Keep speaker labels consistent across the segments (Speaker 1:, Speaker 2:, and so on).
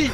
Speaker 1: Hey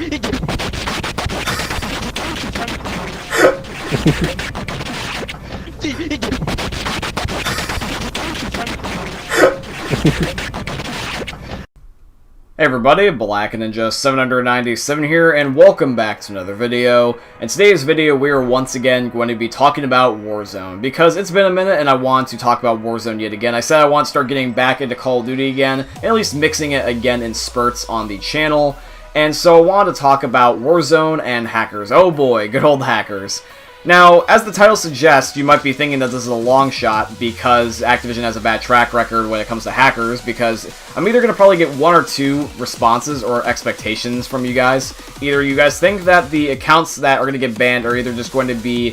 Speaker 1: everybody, Black Ninja 797 here, and welcome back to another video. In today's video, we are once again going to be talking about Warzone, because it's been a minute and I want to talk about Warzone yet again. I said I want to start getting back into Call of Duty again, and at least mixing it again in spurts on the channel. And so I wanted to talk about Warzone and hackers. Oh boy, good old hackers. Now, as the title suggests, you might be thinking that this is a long shot because Activision has a bad track record when it comes to hackers, because I'm either going to probably get one or two responses or expectations from you guys. Either you guys think that the accounts that are going to get banned are either just going to be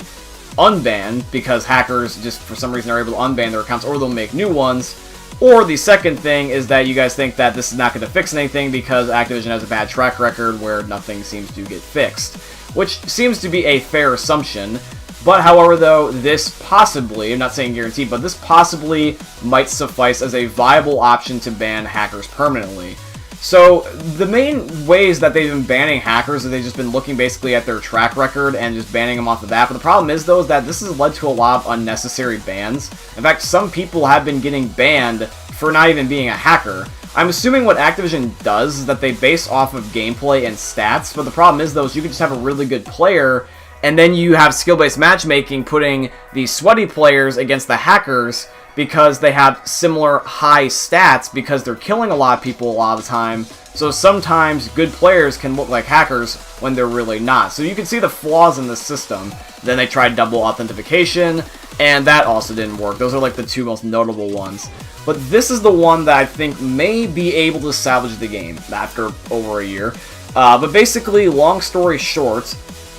Speaker 1: unbanned because hackers just for some reason are able to unban their accounts, or they'll make new ones. Or the second thing is that you guys think that this is not going to fix anything because Activision has a bad track record where nothing seems to get fixed. Which seems to be a fair assumption. But however though, this possibly, I'm not saying guaranteed, but this possibly might suffice as a viable option to ban hackers permanently. So the main ways that they've been banning hackers is they've just been looking basically at their track record and just banning them off the bat. But the problem is though is that this has led to a lot of unnecessary bans. In fact, some people have been getting banned for not even being a hacker. I'm assuming what Activision does is that they base off of gameplay and stats, but the problem is though is you can just have a really good player and then you have skill-based matchmaking putting the sweaty players against the hackers because they have similar high stats because they're killing a lot of people a lot of the time. So sometimes good players can look like hackers when they're really not. So you can see the flaws in the system. Then they tried double authentication, and that also didn't work. Those are like the two most notable ones. But this is the one that I think may be able to salvage the game after over a year. But basically, long story short,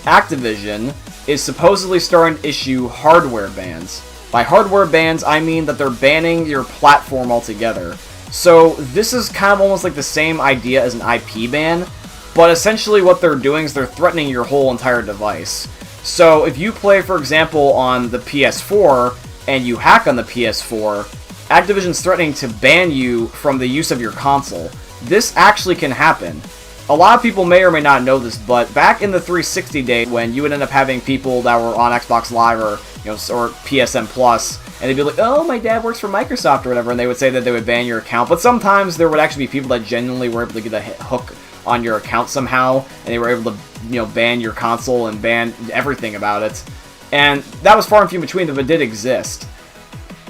Speaker 1: Activision is supposedly starting to issue hardware bans. By hardware bans, I mean that they're banning your platform altogether. So this is kind of almost like the same idea as an IP ban, but essentially what they're doing is they're threatening your whole entire device. So if you play, for example, on the PS4 and you hack on the PS4, Activision's threatening to ban you from the use of your console. This actually can happen. A lot of people may or may not know this, but back in the 360 days when you would end up having people that were on Xbox Live or or PSN Plus, and they'd be like, oh, my dad works for Microsoft or whatever, and they would say that they would ban your account, but sometimes there would actually be people that genuinely were able to get a hook on your account somehow, and they were able to, ban your console and ban everything about it. And that was far and few between, but it did exist.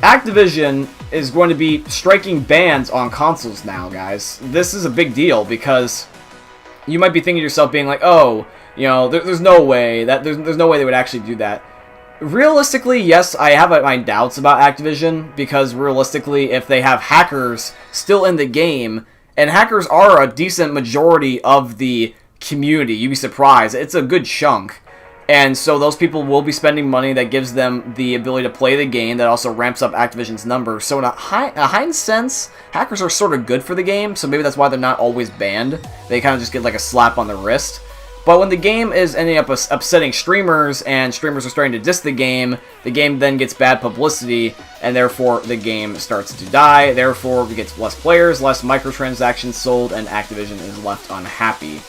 Speaker 1: Activision is going to be striking bans on consoles now, guys. This is a big deal because you might be thinking to yourself, being like, oh, there's no way that there's no way they would actually do that. Realistically, yes, I have my doubts about Activision, because realistically, if they have hackers still in the game, and hackers are a decent majority of the community, you'd be surprised. It's a good chunk. And so those people will be spending money that gives them the ability to play the game, that also ramps up Activision's numbers. So in a high sense, hackers are sort of good for the game, so maybe that's why they're not always banned. They kind of just get like a slap on the wrist. But when the game is ending up upsetting streamers, and streamers are starting to diss the game then gets bad publicity, and therefore the game starts to die. Therefore, we get less players, less microtransactions sold, and Activision is left unhappy.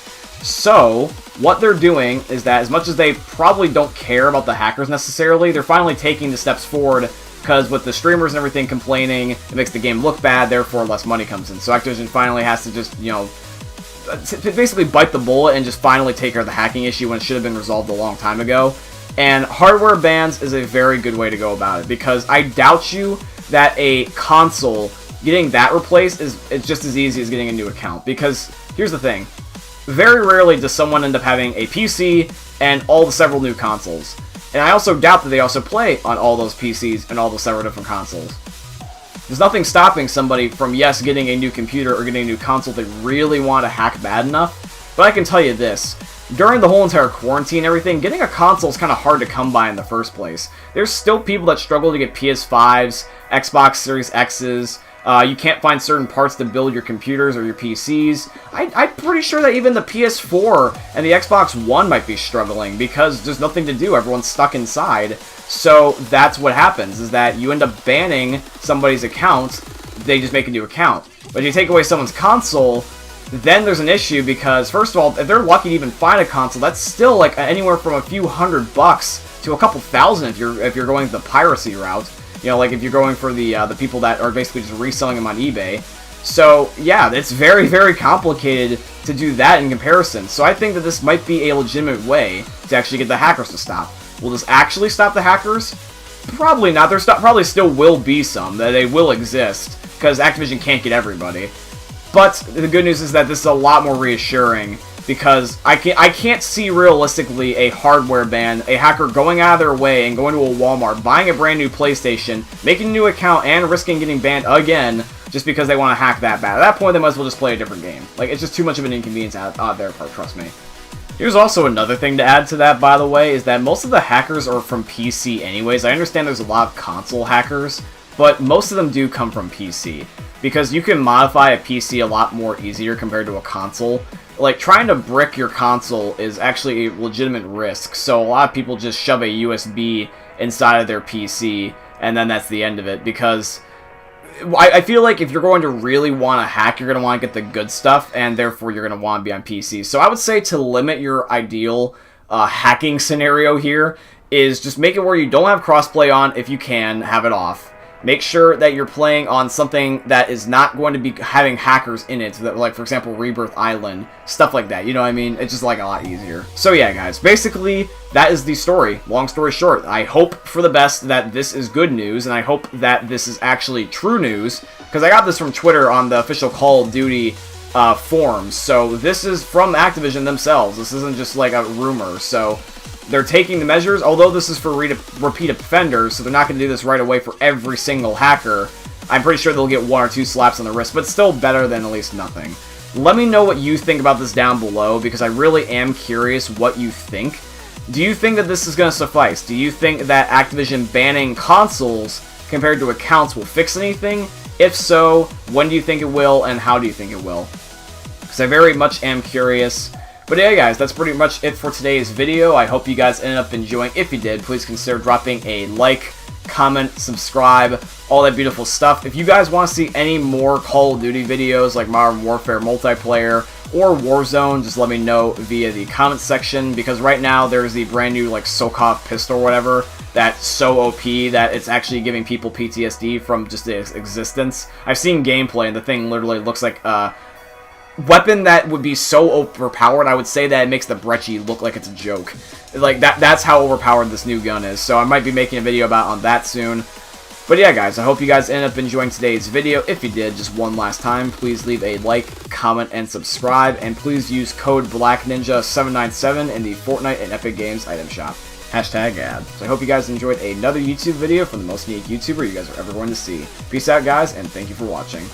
Speaker 1: So, what they're doing is that, as much as they probably don't care about the hackers necessarily, they're finally taking the steps forward, because with the streamers and everything complaining, it makes the game look bad, therefore less money comes in. So Activision finally has to just, basically bite the bullet and just finally take care of the hacking issue when it should have been resolved a long time ago. And hardware bans is a very good way to go about it, because I doubt you that a console, getting that replaced it's just as easy as getting a new account. Because here's the thing, very rarely does someone end up having a PC and all the several new consoles. And I also doubt that they also play on all those PCs and all the several different consoles. There's nothing stopping somebody from, yes, getting a new computer or getting a new console if they really want to hack bad enough. But I can tell you this, during the whole entire quarantine and everything, getting a console is kind of hard to come by in the first place. There's still people that struggle to get PS5s, Xbox Series X's. You can't find certain parts to build your computers or your PCs. I'm pretty sure that even the PS4 and the Xbox One might be struggling because there's nothing to do. Everyone's stuck inside. So that's what happens, is that you end up banning somebody's account, they just make a new account. But if you take away someone's console, then there's an issue because, first of all, if they're lucky to even find a console, that's still like anywhere from a few $100 to a couple thousand if you're going the piracy route. You know, like if you're going for the people that are basically just reselling them on eBay. So yeah, it's very, very complicated to do that in comparison. So I think that this might be a legitimate way to actually get the hackers to stop. Will this actually stop the hackers? Probably not. There probably still will be some, that they will exist, because Activision can't get everybody. But the good news is that this is a lot more reassuring, because I can't see realistically a hardware ban, a hacker going out of their way and going to a Walmart, buying a brand new PlayStation, making a new account, and risking getting banned again just because they want to hack that bad. At that point, they might as well just play a different game. Like, it's just too much of an inconvenience on their part, trust me. Here's also another thing to add to that, by the way, is that most of the hackers are from PC anyways. I understand there's a lot of console hackers, but most of them do come from PC, because you can modify a PC a lot more easier compared to a console. Like, trying to brick your console is actually a legitimate risk, so a lot of people just shove a USB inside of their PC, and then that's the end of it, because I feel like if you're going to really want to hack, you're going to want to get the good stuff, and therefore you're going to want to be on PC. So I would say to limit your ideal hacking scenario here is just make it where you don't have crossplay on. If you can, have it off. Make sure that you're playing on something that is not going to be having hackers in it, that, like, for example, Rebirth Island, stuff like that, you know what I mean? It's just, like, a lot easier. So yeah, guys, basically, that is the story. Long story short, I hope for the best that this is good news, and I hope that this is actually true news, because I got this from Twitter on the official Call of Duty forums, so this is from Activision themselves. This isn't just, like, a rumor, so they're taking the measures, although this is for repeat offenders, so they're not going to do this right away for every single hacker. I'm pretty sure they'll get 1 or 2 slaps on the wrist, but still better than at least nothing. Let me know what you think about this down below, because I really am curious what you think. Do you think that this is going to suffice? Do you think that Activision banning consoles compared to accounts will fix anything? If so, when do you think it will, and how do you think it will? Because I very much am curious. But yeah, guys, that's pretty much it for today's video. I hope you guys ended up enjoying. If you did, please consider dropping a like, comment, subscribe, all that beautiful stuff. If you guys want to see any more Call of Duty videos like Modern Warfare multiplayer or Warzone, just let me know via the comment section, because right now there's the brand new like Sykov pistol or whatever that's so OP that it's actually giving people PTSD from just its existence. I've seen gameplay and the thing literally looks like weapon that would be so overpowered, I would say that it makes the Brecci look like it's a joke. Like, that's how overpowered this new gun is. So I might be making a video on that soon. But yeah, guys, I hope you guys ended up enjoying today's video. If you did, just one last time, please leave a like, comment, and subscribe. And please use code BlackNinja797 in the Fortnite and Epic Games item shop. #ad. So I hope you guys enjoyed another YouTube video from the most unique YouTuber you guys are ever going to see. Peace out, guys, and thank you for watching.